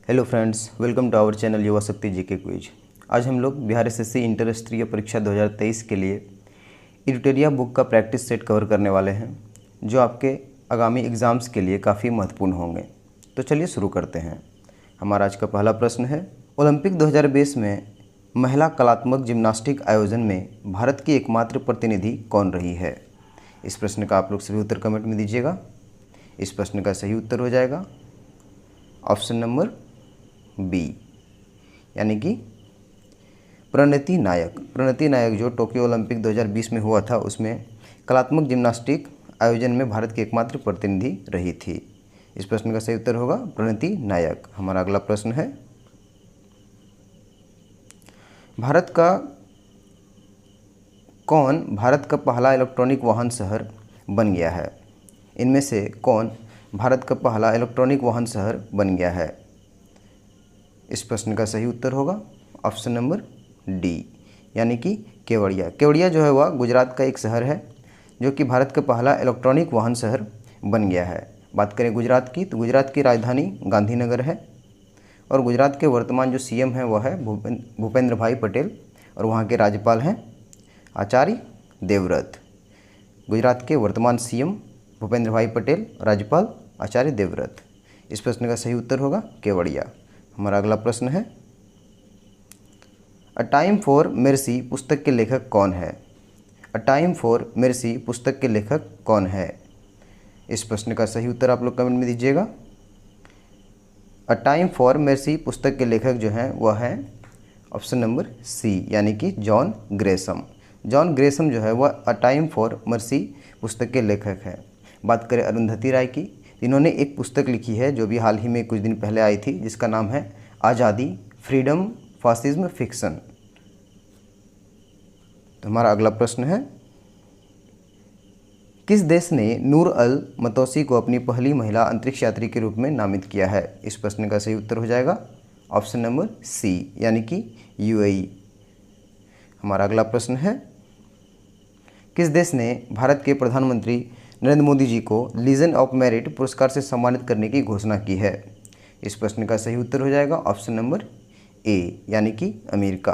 Hello friends, welcome to our channel Yuva Shakti GK quiz. आज हम लोग बिहार एसएससी इंटर स्तरीय परीक्षा 2023 के लिए एडिटोरिया बुक का प्रैक्टिस सेट कवर करने वाले हैं, जो आपके आगामी एग्ज़ाम्स के लिए काफ़ी महत्वपूर्ण होंगे। तो चलिए शुरू करते हैं। हमारा आज का पहला प्रश्न है, ओलंपिक 2020 में महिला कलात्मक जिम्नास्टिक आयोजन में भारत की एकमात्र प्रतिनिधि कौन रही है? इस प्रश्न का आप लोग सभी उत्तर कमेंट में दीजिएगा। इस प्रश्न का सही उत्तर हो जाएगा ऑप्शन नंबर बी, यानी कि प्रणति नायक। प्रणति नायक जो टोक्यो ओलंपिक 2020 में हुआ था, उसमें कलात्मक जिम्नास्टिक आयोजन में भारत की एकमात्र प्रतिनिधि रही थी। इस प्रश्न का सही उत्तर होगा प्रणति नायक। हमारा अगला प्रश्न है, भारत का पहला इलेक्ट्रॉनिक वाहन शहर बन गया है? इनमें से कौन भारत का पहला इलेक्ट्रॉनिक वाहन शहर बन गया है? इस प्रश्न का सही उत्तर होगा ऑप्शन नंबर डी, यानी कि केवड़िया। केवड़िया जो है वह गुजरात का एक शहर है, जो कि भारत का पहला इलेक्ट्रॉनिक वाहन शहर बन गया है। बात करें गुजरात की, तो गुजरात की राजधानी गांधीनगर है और गुजरात के वर्तमान जो सीएम हैं वह है भूपेंद्र भाई पटेल और वहाँ के राज्यपाल हैं आचार्य देवव्रत। गुजरात के वर्तमान सीएम भूपेंद्र भाई पटेल, राज्यपाल आचार्य देवव्रत। इस प्रश्न का सही उत्तर होगा केवड़िया। हमारा अगला प्रश्न है, अ टाइम फॉर मेर्सी पुस्तक के लेखक कौन है? अ टाइम फॉर मेर्सी पुस्तक के लेखक कौन है? इस प्रश्न का सही उत्तर आप लोग कमेंट में दीजिएगा। अ टाइम फॉर मेर्सी पुस्तक के लेखक जो हैं वह है ऑप्शन नंबर सी, यानी कि जॉन ग्रेसम। जॉन ग्रेसम जो है वह अ टाइम फॉर मर्सी पुस्तक के लेखक हैं। बात करें अरुंधति राय की, इन्होंने एक पुस्तक लिखी है जो भी हाल ही में कुछ दिन पहले आई थी, जिसका नाम है आज़ादी, फ्रीडम, फासिज्म, फिक्शन। तो हमारा अगला प्रश्न है, किस देश ने नूर अल मतौसी को अपनी पहली महिला अंतरिक्ष यात्री के रूप में नामित किया है? इस प्रश्न का सही उत्तर हो जाएगा ऑप्शन नंबर सी, यानी कि यूएई। हमारा अगला प्रश्न है, किस देश ने भारत के प्रधानमंत्री नरेंद्र मोदी जी को लीजन ऑफ मेरिट पुरस्कार से सम्मानित करने की घोषणा की है? इस प्रश्न का सही उत्तर हो जाएगा ऑप्शन नंबर ए, यानी कि अमेरिका।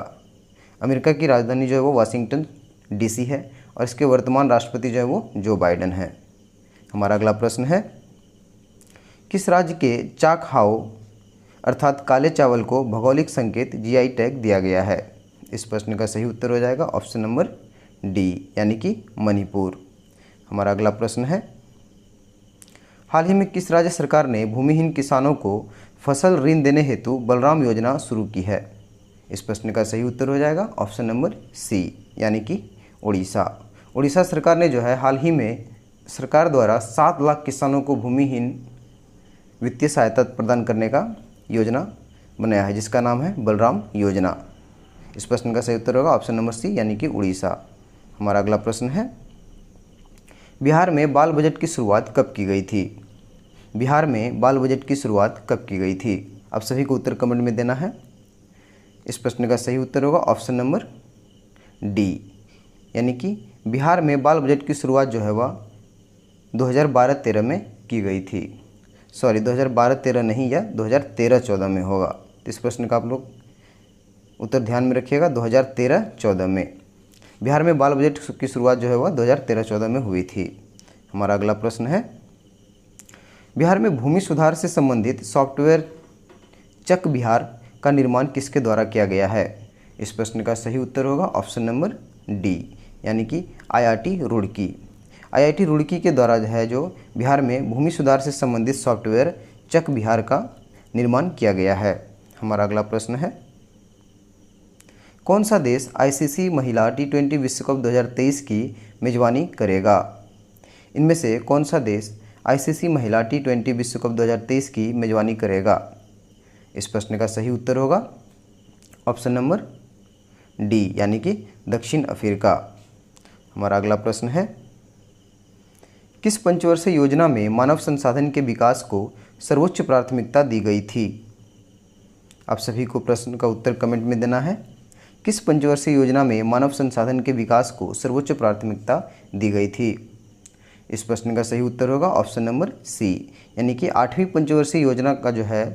अमेरिका की राजधानी जो है वो वाशिंगटन डीसी है और इसके वर्तमान राष्ट्रपति जो है वो जो बाइडेन है। हमारा अगला प्रश्न है, किस राज्य के चाकहाओ अर्थात काले चावल को भौगोलिक संकेत जीआई टैग दिया गया है? इस प्रश्न का सही उत्तर हो जाएगा ऑप्शन नंबर डी, यानी कि मणिपुर। हमारा अगला प्रश्न है, हाल ही में किस राज्य सरकार ने भूमिहीन किसानों को फसल ऋण देने हेतु बलराम योजना शुरू की है? इस प्रश्न का सही उत्तर हो जाएगा ऑप्शन नंबर सी, यानी कि उड़ीसा। उड़ीसा सरकार ने जो है हाल ही में सरकार द्वारा 7 लाख किसानों को भूमिहीन वित्तीय सहायता प्रदान करने का योजना बनाया है, जिसका नाम है बलराम योजना। इस प्रश्न का सही उत्तर होगा ऑप्शन नंबर सी, यानी कि उड़ीसा। हमारा अगला प्रश्न है, बिहार में बाल बजट की शुरुआत कब की गई थी? बिहार में बाल बजट की शुरुआत कब की गई थी? आप सभी को उत्तर कमेंट में देना है। इस प्रश्न का सही उत्तर होगा ऑप्शन नंबर डी, यानी कि बिहार में बाल बजट की शुरुआत जो है वह 2012-13 में की गई थी। सॉरी, 2012-13 नहीं, या 2013-14 में होगा। तो इस प्रश्न का आप लोग उत्तर ध्यान में रखिएगा, 2013-14 में बिहार में बाल बजट की शुरुआत जो है वह 2013-14 में हुई थी। हमारा अगला प्रश्न है, बिहार में भूमि सुधार से संबंधित सॉफ्टवेयर चक बिहार का निर्माण किसके द्वारा किया गया है? इस प्रश्न का सही उत्तर होगा ऑप्शन नंबर डी, यानी कि आईआईटी रुड़की। आईआईटी रुड़की के द्वारा जो बिहार में भूमि सुधार से संबंधित सॉफ्टवेयर चक बिहार का निर्माण किया गया है। हमारा अगला प्रश्न है, कौन सा देश आईसीसी महिला T20 विश्व कप 2023 की मेजबानी करेगा? इनमें से कौन सा देश आईसीसी महिला T20 विश्व कप 2023 की मेजबानी करेगा? इस प्रश्न का सही उत्तर होगा ऑप्शन नंबर डी, यानी कि दक्षिण अफ्रीका। हमारा अगला प्रश्न है, किस पंचवर्षीय योजना में मानव संसाधन के विकास को सर्वोच्च प्राथमिकता दी गई थी? आप सभी को प्रश्न का उत्तर कमेंट में देना है। किस पंचवर्षीय योजना में मानव संसाधन के विकास को सर्वोच्च प्राथमिकता दी गई थी? इस प्रश्न का सही उत्तर होगा ऑप्शन नंबर सी, यानी कि 8वीं पंचवर्षीय योजना का जो है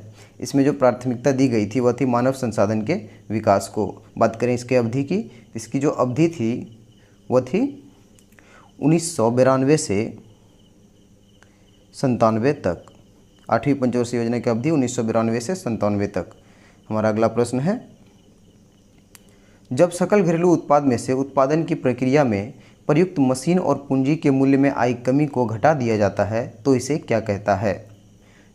इसमें जो प्राथमिकता दी गई थी वह थी मानव संसाधन के विकास को। बात करें इसके अवधि की, इसकी जो अवधि थी वह थी 1992 से 97 तक। 8वीं पंचवर्षीय योजना की अवधि 1992 से 97 तक। हमारा अगला प्रश्न है, जब सकल घरेलू उत्पाद में से उत्पादन की प्रक्रिया में प्रयुक्त मशीन और पूंजी के मूल्य में आई कमी को घटा दिया जाता है तो इसे क्या कहता है?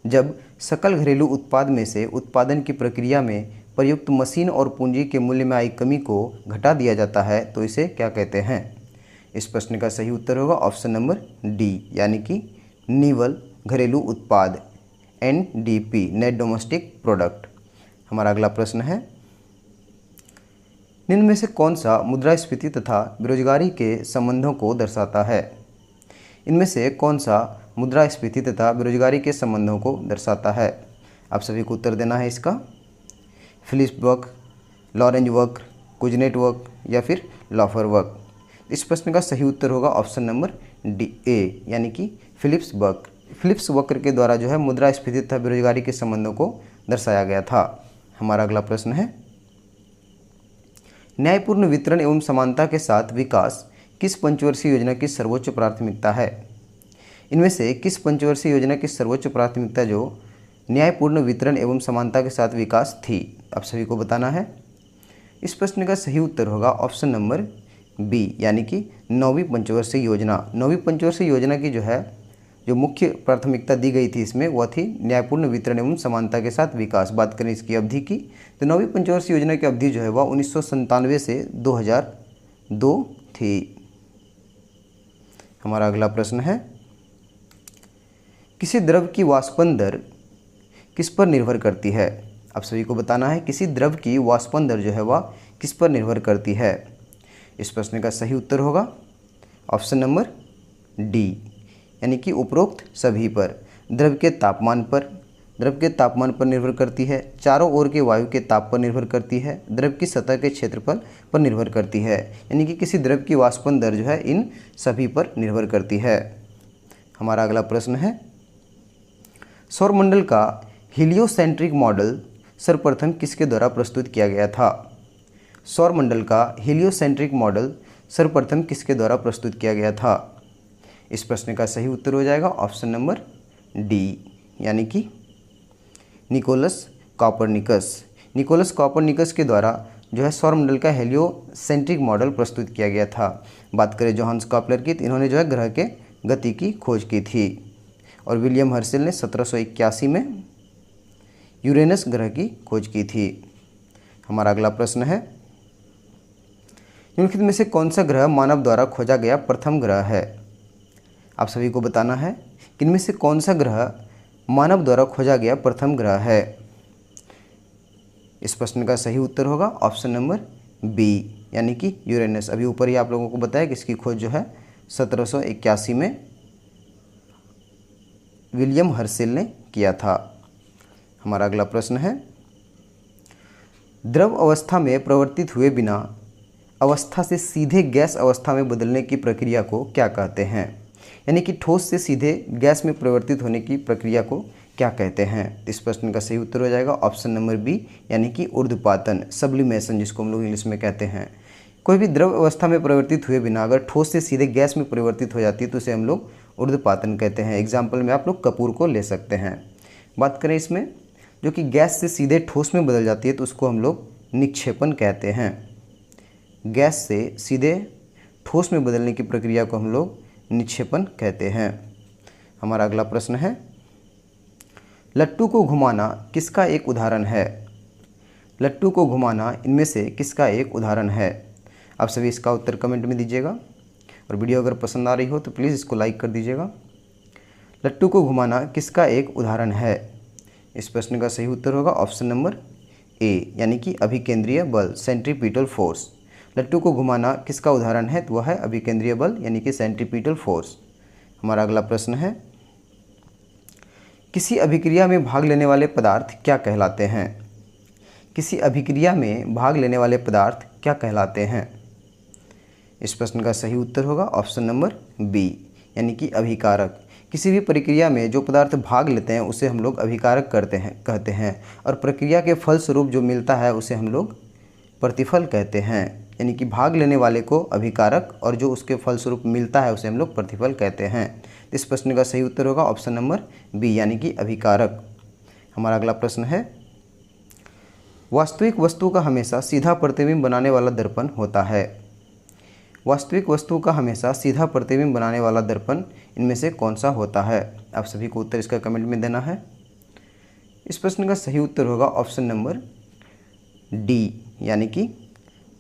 जब सकल घरेलू उत्पाद में से उत्पादन की प्रक्रिया में प्रयुक्त मशीन और पूंजी के मूल्य में आई कमी को घटा दिया जाता है तो इसे क्या कहते हैं? इस प्रश्न का सही उत्तर होगा ऑप्शन नंबर डी, यानी कि निवल घरेलू उत्पाद, NDP, नेट डोमेस्टिक प्रोडक्ट। हमारा अगला प्रश्न है, निम्न में से कौन सा मुद्रास्फीति तथा बेरोजगारी के संबंधों को दर्शाता है? इनमें से कौन सा मुद्रास्फीति तथा बेरोजगारी के संबंधों को दर्शाता है? आप सभी को उत्तर देना है इसका। फिलिप्स वक्र, लॉरेंज वक्र, कुजनेट वक्र या फिर लॉफर वक्र। इस प्रश्न का सही उत्तर होगा ऑप्शन नंबर डी, ए, यानी कि फिलिप्स वक्र। फिलिप्स वक्र के द्वारा जो है मुद्रास्फीति तथा बेरोजगारी के संबंधों को दर्शाया गया था। हमारा अगला प्रश्न है, न्यायपूर्ण वितरण एवं समानता के साथ विकास किस पंचवर्षीय योजना की सर्वोच्च प्राथमिकता है? इनमें से किस पंचवर्षीय योजना की सर्वोच्च प्राथमिकता जो न्यायपूर्ण वितरण एवं समानता के साथ विकास थी? आप सभी को बताना है। इस प्रश्न का सही उत्तर होगा ऑप्शन नंबर बी, यानी कि 9वीं पंचवर्षीय योजना। 9वीं पंचवर्षीय योजना की जो मुख्य प्राथमिकता दी गई थी इसमें वह थी न्यायपूर्ण वितरण एवं समानता के साथ विकास। बात करें इसकी अवधि की तो 9वीं पंचवर्षीय योजना की अवधि जो है वह 1997 से 2002 थी। हमारा अगला प्रश्न है, किसी द्रव की वाष्पन दर किस पर निर्भर करती है? आप सभी को बताना है किसी द्रव की वाष्पन दर जो है वह किस पर निर्भर करती है? इस प्रश्न का सही उत्तर होगा ऑप्शन नंबर डी, यानी कि उपरोक्त सभी पर। द्रव के तापमान पर निर्भर करती है, चारों ओर के वायु के ताप पर निर्भर करती है, द्रव की सतह के क्षेत्रफल पर निर्भर करती है, यानी कि किसी द्रव की वाष्पन दर जो है इन सभी पर निर्भर करती है। हमारा अगला प्रश्न है, सौरमंडल का हीलियोसेंट्रिक मॉडल सर्वप्रथम किसके द्वारा प्रस्तुत किया गया था? सौरमंडल का हीलियोसेंट्रिक मॉडल सर्वप्रथम किसके द्वारा प्रस्तुत किया गया था? इस प्रश्न का सही उत्तर हो जाएगा ऑप्शन नंबर डी, यानी कि निकोलस कॉपरनिकस। निकोलस कॉपरनिकस के द्वारा जो है सौरमंडल का हेलियोसेंट्रिक मॉडल प्रस्तुत किया गया था। बात करें जोहान्स कॉपलर की तो इन्होंने जो है ग्रह के गति की खोज की थी और विलियम हर्शेल ने 1781 में यूरेनस ग्रह की खोज की थी। हमारा अगला प्रश्न है, निम्नलिखित में से कौन सा ग्रह मानव द्वारा खोजा गया प्रथम ग्रह है? आप सभी को बताना है कि इनमें से कौन सा ग्रह मानव द्वारा खोजा गया प्रथम ग्रह है? इस प्रश्न का सही उत्तर होगा ऑप्शन नंबर बी, यानी कि यूरेनस। अभी ऊपर ही आप लोगों को बताया कि इसकी खोज जो है 1781 में विलियम हर्शेल ने किया था। हमारा अगला प्रश्न है, द्रव अवस्था में परिवर्तित हुए बिना अवस्था से सीधे गैस अवस्था में बदलने की प्रक्रिया को क्या कहते हैं? यानी कि ठोस से सीधे गैस में परिवर्तित होने की प्रक्रिया को क्या कहते हैं? इस प्रश्न का सही उत्तर हो जाएगा ऑप्शन नंबर बी, यानी कि ऊर्ध्वपातन, सब्लिमेशन जिसको हम लोग इंग्लिश में कहते हैं। कोई भी द्रव अवस्था में परिवर्तित हुए बिना अगर ठोस से सीधे गैस में परिवर्तित हो जाती है तो उसे हम लोग ऊर्ध्वपातन कहते हैं। एग्जाम्पल में आप लोग कपूर को ले सकते हैं। बात करें इसमें जो कि गैस से सीधे ठोस में बदल जाती है तो उसको हम लोग निक्षेपण कहते हैं। गैस से सीधे ठोस में बदलने की प्रक्रिया को हम लोग निक्षेपण कहते हैं। हमारा अगला प्रश्न है, लट्टू को घुमाना किसका एक उदाहरण है? लट्टू को घुमाना इनमें से किसका एक उदाहरण है? आप सभी इसका उत्तर कमेंट में दीजिएगा और वीडियो अगर पसंद आ रही हो तो प्लीज़ इसको लाइक कर दीजिएगा। लट्टू को घुमाना किसका एक उदाहरण है? इस प्रश्न का सही उत्तर होगा ऑप्शन नंबर ए, यानी कि अभिकेंद्रीय बल, सेंट्रीपिटल फोर्स। लट्टू को घुमाना किसका उदाहरण है? तो वह है अभिकेंद्रीय बल, यानी कि सेंट्रीपिटल फोर्स। हमारा अगला प्रश्न है, किसी अभिक्रिया में भाग लेने वाले पदार्थ क्या कहलाते हैं? किसी अभिक्रिया में भाग लेने वाले पदार्थ क्या कहलाते हैं? इस प्रश्न का सही उत्तर होगा ऑप्शन नंबर बी, यानी कि अभिकारक। किसी भी प्रक्रिया में जो पदार्थ भाग लेते हैं उसे हम लोग अभिकारक कहते हैं और प्रक्रिया के फलस्वरूप जो मिलता है उसे हम लोग प्रतिफल कहते हैं। यानी कि भाग लेने वाले को अभिकारक और जो उसके फलस्वरूप मिलता है उसे हम लोग प्रतिफल कहते हैं। इस प्रश्न का सही उत्तर होगा ऑप्शन नंबर बी यानी कि अभिकारक। हमारा अगला प्रश्न है, वास्तविक वस्तु का हमेशा सीधा प्रतिबिंब बनाने वाला दर्पण होता है। वास्तविक वस्तु का हमेशा सीधा प्रतिबिंब बनाने वाला दर्पण इनमें से कौन सा होता है? आप सभी को उत्तर इसका कमेंट में देना है। इस प्रश्न का सही उत्तर होगा ऑप्शन नंबर डी यानी कि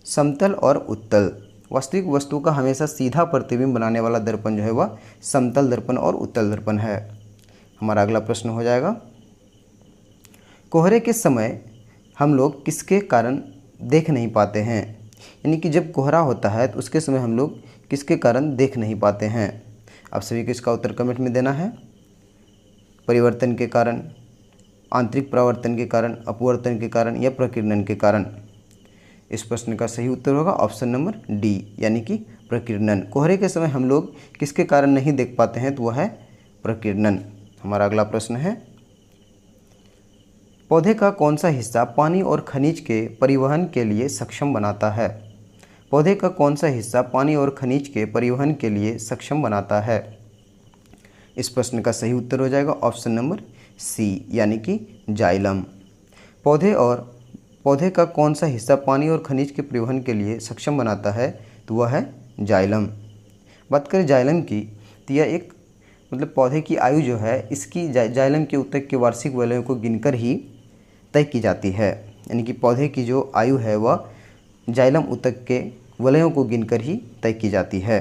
समतल और उत्तल। वास्तविक वस्तु का हमेशा सीधा प्रतिबिंब बनाने वाला दर्पण जो है वह समतल दर्पण और उत्तल दर्पण है। हमारा अगला प्रश्न हो जाएगा, कोहरे के समय हम लोग किसके कारण देख नहीं पाते हैं? यानी कि जब कोहरा होता है तो उसके समय हम लोग किसके कारण देख नहीं पाते हैं? आप सभी को इसका उत्तर कमेंट में देना है। परिवर्तन के कारण, आंतरिक परावर्तन के कारण, अपवर्तन के कारण या प्रकीर्णन के कारण। इस प्रश्न का सही उत्तर होगा ऑप्शन नंबर डी यानी कि प्रकीर्णन। कोहरे के समय हम लोग किसके कारण नहीं देख पाते हैं? तो वह है प्रकीर्णन। हमारा अगला प्रश्न है, पौधे का कौन सा हिस्सा पानी और खनिज के परिवहन के लिए सक्षम बनाता है? पौधे का कौन सा हिस्सा पानी और खनिज के परिवहन के लिए सक्षम बनाता है? इस प्रश्न का सही उत्तर हो जाएगा ऑप्शन नंबर सी यानी कि जाइलम। पौधे का कौन सा हिस्सा पानी और खनिज के परिवहन के लिए सक्षम बनाता है? तो वह है जाइलम। बात करें जाइलम की तो यह एक पौधे की आयु जो है इसकी जाइलम के ऊतक के वार्षिक वलयों को गिनकर ही तय की जाती है। यानी कि पौधे की जो आयु है वह जाइलम ऊतक के वलयों को गिनकर ही तय की जाती है।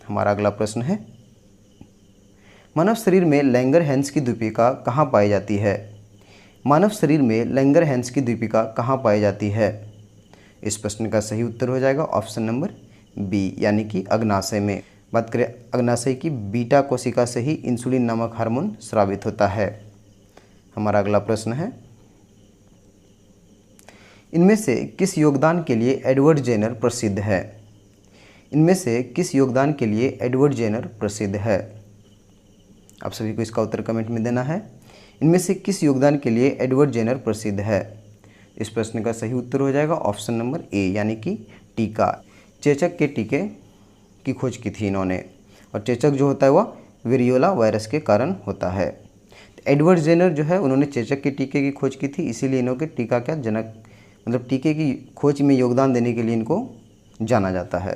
हमारा अगला प्रश्न है, मानव शरीर में लैंगरहैंस की द्वीपिका कहाँ पाई जाती है? मानव शरीर में लैंगरहैंस की द्वीपिका कहाँ पाई जाती है? इस प्रश्न का सही उत्तर हो जाएगा ऑप्शन नंबर बी यानी कि अग्नाशय में। बात करें अग्नाशय की, बीटा कोशिका से ही इंसुलिन नामक हार्मोन स्रावित होता है। हमारा अगला प्रश्न है, इनमें से किस योगदान के लिए एडवर्ड जेनर प्रसिद्ध है? इनमें से किस योगदान के लिए एडवर्ड जेनर प्रसिद्ध है? आप सभी को इसका उत्तर कमेंट में देना है। इनमें से किस योगदान के लिए एडवर्ड जेनर प्रसिद्ध है? इस प्रश्न का सही उत्तर हो जाएगा ऑप्शन नंबर ए यानी कि टीका। चेचक के टीके की खोज की थी इन्होंने, और चेचक जो होता है वह वेरियोला वायरस के कारण होता है। एडवर्ड जेनर जो है उन्होंने चेचक के टीके की खोज की थी, इसीलिए इन्हों के टीका क्या जनक टीके की खोज में योगदान देने के लिए इनको जाना जाता है।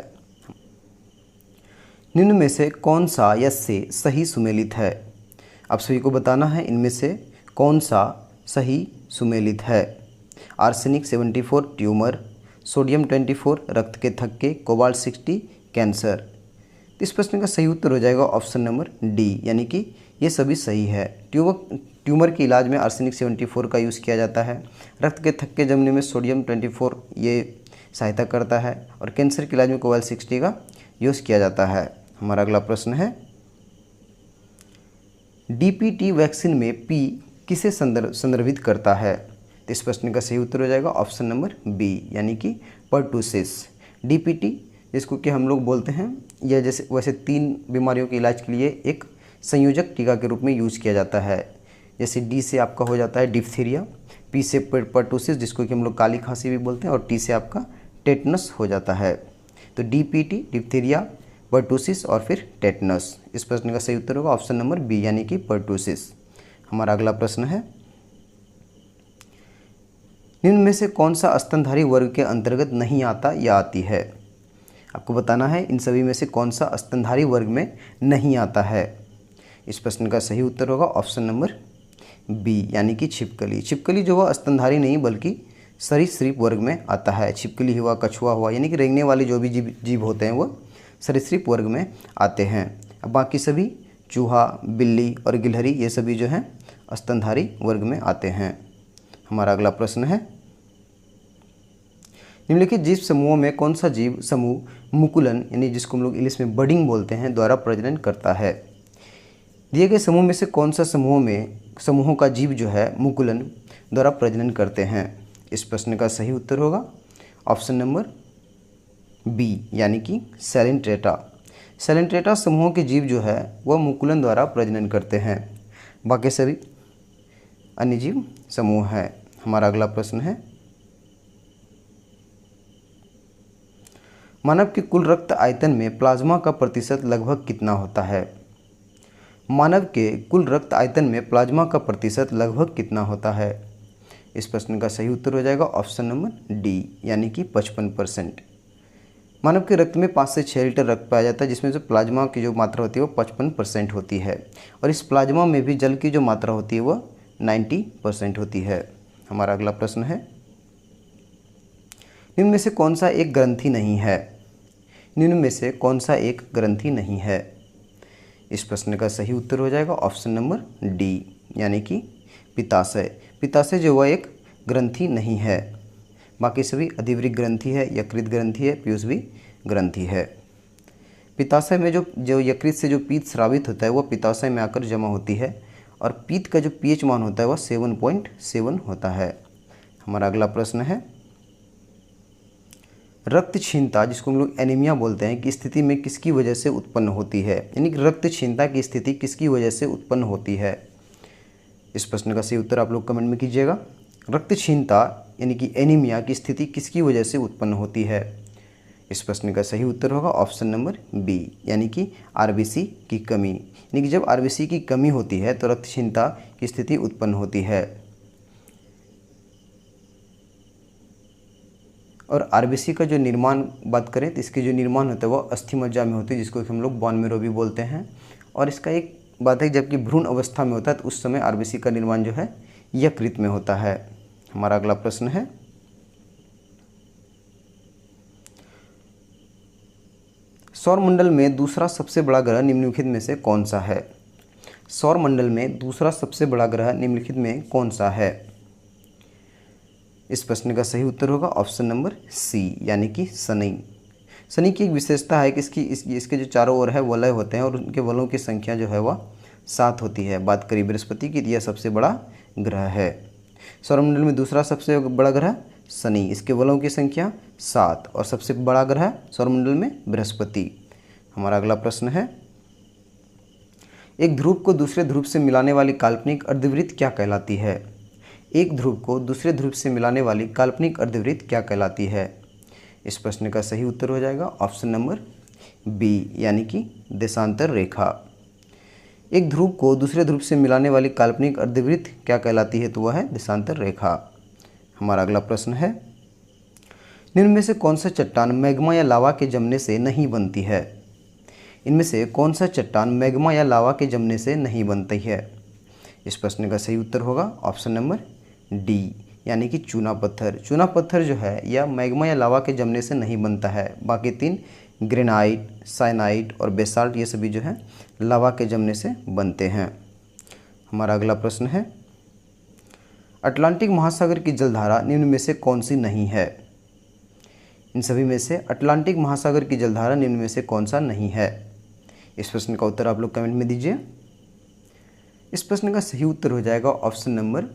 निम्न में से कौन सा या से सही सुमेलित है? आप सभी को बताना है इनमें से कौन सा सही सुमेलित है। आर्सेनिक 74 ट्यूमर, सोडियम 24 रक्त के थक्के, कोबाल्ट 60 कैंसर। इस प्रश्न का सही उत्तर हो जाएगा ऑप्शन नंबर डी यानी कि ये सभी सही है। ट्यूमर के इलाज में आर्सेनिक 74 का यूज़ किया जाता है। रक्त के थक्के जमने में सोडियम 24 ये सहायता करता है, और कैंसर के इलाज में कोबाल्ट 60 का यूज़ किया जाता है। हमारा अगला प्रश्न है, डीपीटी वैक्सीन में पी किसे संदर्भित करता है? तो इस प्रश्न का सही उत्तर हो जाएगा ऑप्शन नंबर बी यानी कि पर्टूसिस। डीपीटी जिसको कि हम लोग बोलते हैं, यह जैसे वैसे 3 बीमारियों के इलाज के लिए एक संयोजक टीका के रूप में यूज़ किया जाता है। जैसे डी से आपका हो जाता है डिप्थीरिया, पी से पर्टूसिस जिसको कि हम लोग काली खांसी भी बोलते हैं, और टी से आपका टेटनस हो जाता है। तो डीपीटी, डिप्थीरिया, पर्टूसिस और फिर टेटनस। इस प्रश्न का सही उत्तर होगा ऑप्शन नंबर बी यानी कि पर्टूसिस। हमारा अगला प्रश्न है, निम्न में से कौन सा स्तनधारी वर्ग के अंतर्गत नहीं आता या आती है? आपको बताना है इन सभी में से कौन सा स्तनधारी वर्ग में नहीं आता है। इस प्रश्न का सही उत्तर होगा ऑप्शन नंबर बी यानी कि छिपकली। छिपकली जो वह स्तनधारी नहीं बल्कि सरीसृप वर्ग में आता है। छिपकली हुआ, कछुआ हुआ, यानी कि रेंगने वाले जो भी जीव होते हैं वह सरीसृप वर्ग में आते हैं। अब बाकी सभी चूहा, बिल्ली और गिलहरी ये सभी जो हैं स्तनधारी वर्ग में आते हैं। हमारा अगला प्रश्न है, निम्नलिखित जीव समूहों में कौन सा जीव समूह मुकुलन यानी जिसको हम लोग इंग्लिश में बडिंग बोलते हैं द्वारा प्रजनन करता है? दिए गए समूह में से कौन सा समूहों का जीव जो है मुकुलन द्वारा प्रजनन करते हैं? इस प्रश्न का सही उत्तर होगा ऑप्शन नंबर बी यानी कि सैलिनट्रेटा। सेलेंट्रेटा समूहों के जीव जो है वह मुकुलन द्वारा प्रजनन करते हैं, बाकी सभी अन्य जीव समूह हैं। हमारा अगला प्रश्न है, मानव के कुल रक्त आयतन में प्लाज्मा का प्रतिशत लगभग कितना होता है? मानव के कुल रक्त आयतन में प्लाज्मा का प्रतिशत लगभग कितना होता है? इस प्रश्न का सही उत्तर हो जाएगा ऑप्शन नंबर डी, यानी कि 55%। मानव के रक्त में 5 से 6 लीटर रक्त पाया जाता है, जिसमें जो प्लाज्मा की जो मात्रा होती है वो 55% होती है, और इस प्लाज्मा में भी जल की जो मात्रा होती है वह 90% होती है। हमारा अगला प्रश्न है, निम्न में से कौन सा एक ग्रंथि नहीं है? निम्न में से कौन सा एक ग्रंथि नहीं है? इस प्रश्न का सही उत्तर हो जाएगा ऑप्शन नंबर डी, यानी कि पित्ताशय। पित्ताशय जो वह एक ग्रंथि नहीं है, बाकी सभी अधिवृक्क ग्रंथि है, यकृत ग्रंथि है, पीयूषवी ग्रंथि है। पित्ताशय में जो यकृत से जो पीत स्रावित होता है वह पित्ताशय में आकर जमा होती है, और पीत का जो पीएच मान होता है वह 7.7 होता है। हमारा अगला प्रश्न है, रक्त क्षीणता जिसको हम लोग एनीमिया बोलते हैं की स्थिति में किसकी वजह से उत्पन्न होती है? यानी कि रक्त क्षीणता की स्थिति किसकी वजह से उत्पन्न होती है? इस प्रश्न का सही उत्तर आप लोग कमेंट में कीजिएगा। रक्त क्षीणता यानी कि एनीमिया की स्थिति किसकी वजह से उत्पन्न होती है? इस प्रश्न का सही उत्तर होगा ऑप्शन नंबर बी, यानी कि आरबीसी की कमी। यानी कि जब आरबीसी की कमी होती है तो रक्त क्षीणता की स्थिति उत्पन्न होती है। और आरबीसी का जो निर्माण बात करें तो इसके जो निर्माण होता है वह अस्थि मज्जा में होती है, जिसको हम लोग बोन मैरो भी बोलते हैं। और इसका एक बात है, जबकि भ्रूण अवस्था में होता है तो उस समय आरबीसी का निर्माण जो है यकृत में होता है। हमारा अगला प्रश्न है, सौरमंडल में दूसरा सबसे बड़ा ग्रह निम्नलिखित में से कौन सा है? सौरमंडल में दूसरा सबसे बड़ा ग्रह निम्नलिखित में कौन सा है? इस प्रश्न का सही उत्तर होगा ऑप्शन नंबर सी, यानी कि शनि। शनि की एक विशेषता है कि इसके जो चारों ओर है वलय होते हैं और उनके वलों की संख्या जो है वह 7 होती है। बात करें बृहस्पति की तो यह सबसे बड़ा ग्रह है। सौरमंडल में दूसरा सबसे बड़ा ग्रह शनि, इसके वलों की संख्या 7, और सबसे बड़ा ग्रह सौरमंडल में बृहस्पति। हमारा अगला प्रश्न है, एक ध्रुव को दूसरे ध्रुव से मिलाने वाली काल्पनिक अर्धवृत्त क्या कहलाती है? एक ध्रुव को दूसरे ध्रुव से मिलाने वाली काल्पनिक अर्धवृत्त क्या कहलाती है? इस प्रश्न का सही उत्तर हो जाएगा ऑप्शन नंबर बी, यानी कि देशांतर रेखा। एक ध्रुव को दूसरे ध्रुव से मिलाने वाली काल्पनिक अर्धवृत्त क्या कहलाती है? तो वह है देशांतर रेखा। हमारा अगला प्रश्न है, निम्न में से कौन सा चट्टान मैग्मा या लावा के जमने से नहीं बनती है? इनमें से कौन सा चट्टान मैग्मा या लावा के जमने से नहीं बनती है? इस प्रश्न का सही उत्तर होगा ऑप्शन नंबर डी, यानी कि चूना पत्थर। चूना पत्थर जो है यह मैग्मा या लावा के जमने से नहीं बनता है। बाकी 3 ग्रेनाइट, साइनाइट और बेसाल्ट ये सभी जो है लावा के जमने से बनते हैं। हमारा अगला प्रश्न है, अटलांटिक महासागर की जलधारा निम्न में से कौन सी नहीं है? इन सभी में से अटलांटिक महासागर की जलधारा निम्न में से कौन सा नहीं है? इस प्रश्न का उत्तर आप लोग कमेंट में दीजिए। इस प्रश्न का सही उत्तर हो जाएगा ऑप्शन नंबर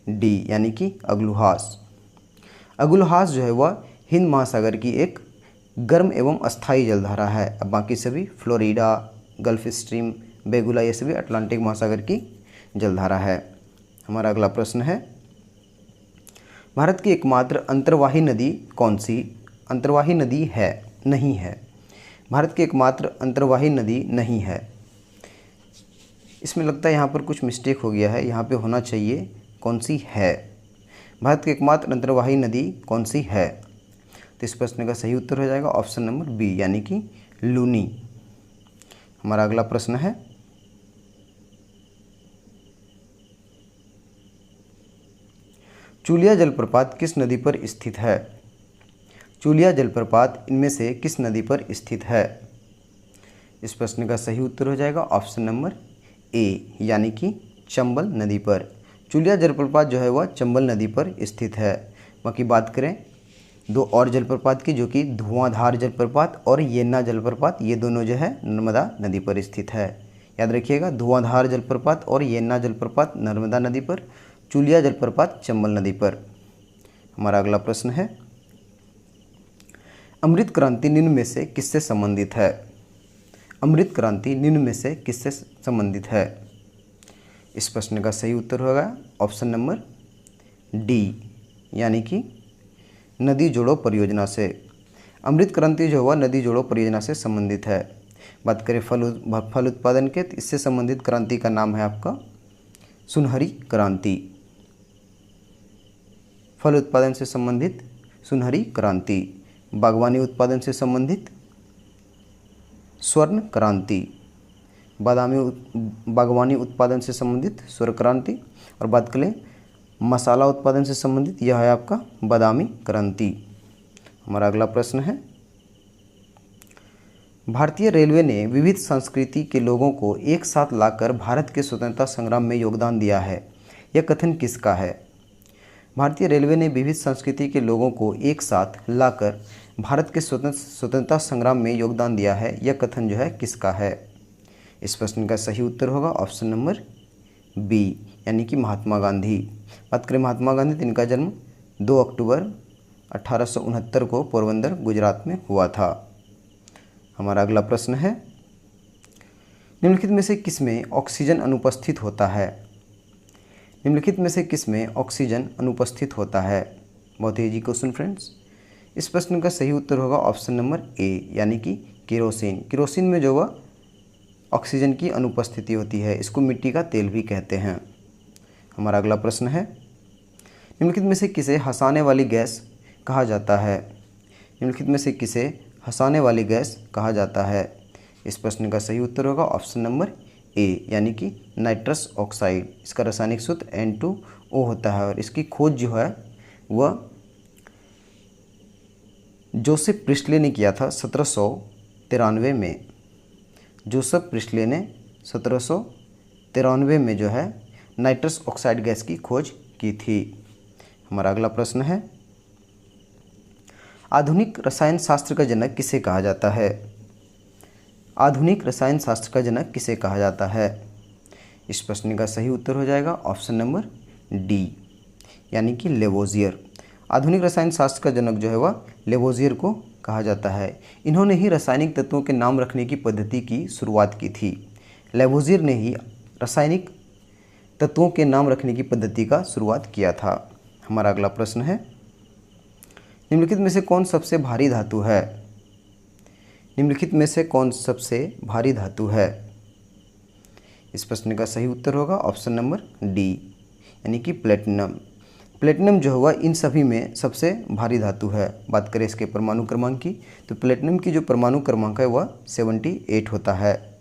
डी, यानी कि अग्लुहास। अग्लुहास जो है वह हिंद महासागर की एक गर्म एवं अस्थायी जलधारा है। अब बाकी सभी फ्लोरिडा, गल्फ स्ट्रीम, बेगुला ये सभी अटलांटिक महासागर की जलधारा है। हमारा अगला प्रश्न है, भारत की एकमात्र अंतर्वाही नदी कौन सी अंतर्वाही नदी है नहीं है? भारत की एकमात्र अंतर्वाही नदी नहीं है। इसमें लगता है यहाँ पर कुछ मिस्टेक हो गया है, यहाँ पे होना चाहिए कौन सी है। भारत की एकमात्र अंतर्वाही नदी कौन सी है? तो इस प्रश्न का सही उत्तर हो जाएगा ऑप्शन नंबर बी, यानी कि लूनी। हमारा अगला प्रश्न है, चूलिया जलप्रपात किस नदी पर स्थित है? चूलिया जलप्रपात इनमें से किस नदी पर स्थित है? इस प्रश्न का सही उत्तर हो जाएगा ऑप्शन नंबर ए, यानी कि चंबल नदी पर। चूलिया जलप्रपात जो है वह चंबल नदी पर स्थित है। बाकी बात करें 2 और जलप्रपात की, जो कि धुआंधार जलप्रपात और येन्ना जलप्रपात, ये दोनों जो है नर्मदा नदी पर स्थित है। याद रखिएगा, धुआंधार जलप्रपात और येन्ना जलप्रपात नर्मदा नदी पर, चूलिया जलप्रपात चंबल नदी पर। हमारा अगला प्रश्न है, अमृत क्रांति निम्न में से किससे संबंधित है? अमृत क्रांति निम्न में से किससे संबंधित है? इस प्रश्न का सही उत्तर होगा ऑप्शन नंबर डी, यानी कि नदी जोड़ो परियोजना से। अमृत क्रांति जो हुआ नदी जोड़ो परियोजना से संबंधित है। बात करें फल उत्पादन के, तो इससे संबंधित क्रांति का नाम है आपका सुनहरी क्रांति। फल उत्पादन से संबंधित सुनहरी क्रांति, बागवानी उत्पादन से संबंधित स्वर्ण क्रांति, बागवानी उत्पादन से संबंधित स्वर्ण क्रांति, और बात करें मसाला उत्पादन से संबंधित यह है आपका बादामी क्रांति। हमारा अगला प्रश्न है, भारतीय रेलवे ने विविध संस्कृति के लोगों को एक साथ लाकर भारत के स्वतंत्रता संग्राम में योगदान दिया है, यह कथन किसका है? भारतीय रेलवे ने विविध संस्कृति के लोगों को एक साथ लाकर भारत के स्वतंत्रता संग्राम में योगदान दिया है, यह कथन जो है किसका है? इस प्रश्न का सही उत्तर होगा ऑप्शन नंबर बी, यानी कि महात्मा गांधी। बात करें महात्मा गांधी, तो इनका जन्म 2 अक्टूबर 1869 को पोरबंदर गुजरात में हुआ था। हमारा अगला प्रश्न है, निम्नलिखित में से किसमें ऑक्सीजन अनुपस्थित होता है? निम्नलिखित में से किसमें ऑक्सीजन अनुपस्थित होता है? बहुत ही इजी क्वेश्चन फ्रेंड्स। इस प्रश्न का सही उत्तर होगा ऑप्शन नंबर ए, यानी कि केरोसिन। केरोसिन में जो वह ऑक्सीजन की अनुपस्थिति होती है, इसको मिट्टी का तेल भी कहते हैं। हमारा अगला प्रश्न है, निम्नलिखित में से किसे हंसाने वाली गैस कहा जाता है? निम्नलिखित में से किसे हंसाने वाली गैस कहा जाता है? इस प्रश्न का सही उत्तर होगा ऑप्शन नंबर ए, यानी कि नाइट्रस ऑक्साइड। इसका रासायनिक सूत्र N2O होता है और इसकी खोज जो है वह जोसेफ प्रिस्टले ने किया था 1793 में। जोसेफ प्रिस्टले ने 1793 में जो है नाइट्रस ऑक्साइड गैस की खोज की थी। हमारा अगला प्रश्न है, आधुनिक रसायन शास्त्र का जनक किसे कहा जाता है? आधुनिक रसायन शास्त्र का जनक किसे कहा जाता है? इस प्रश्न का सही उत्तर हो जाएगा ऑप्शन नंबर डी, यानी कि लेवोजियर। आधुनिक रसायन शास्त्र का जनक जो है वह लेवोजियर को कहा जाता है। इन्होंने ही रासायनिक तत्वों के नाम रखने की पद्धति की शुरुआत की थी। लेवोजियर ने ही रासायनिक तत्वों के नाम रखने की पद्धति का शुरुआत किया था। हमारा अगला प्रश्न है, निम्नलिखित में से कौन सबसे भारी धातु है? निम्नलिखित में से कौन सबसे भारी धातु है? इस प्रश्न का सही उत्तर होगा ऑप्शन नंबर डी, यानी कि प्लेटिनम। प्लेटिनम जो हुआ इन सभी में सबसे भारी धातु है। बात करें इसके परमाणु क्रमांक की, तो प्लेटिनम की जो परमाणु क्रमांक है वह 78 होता है।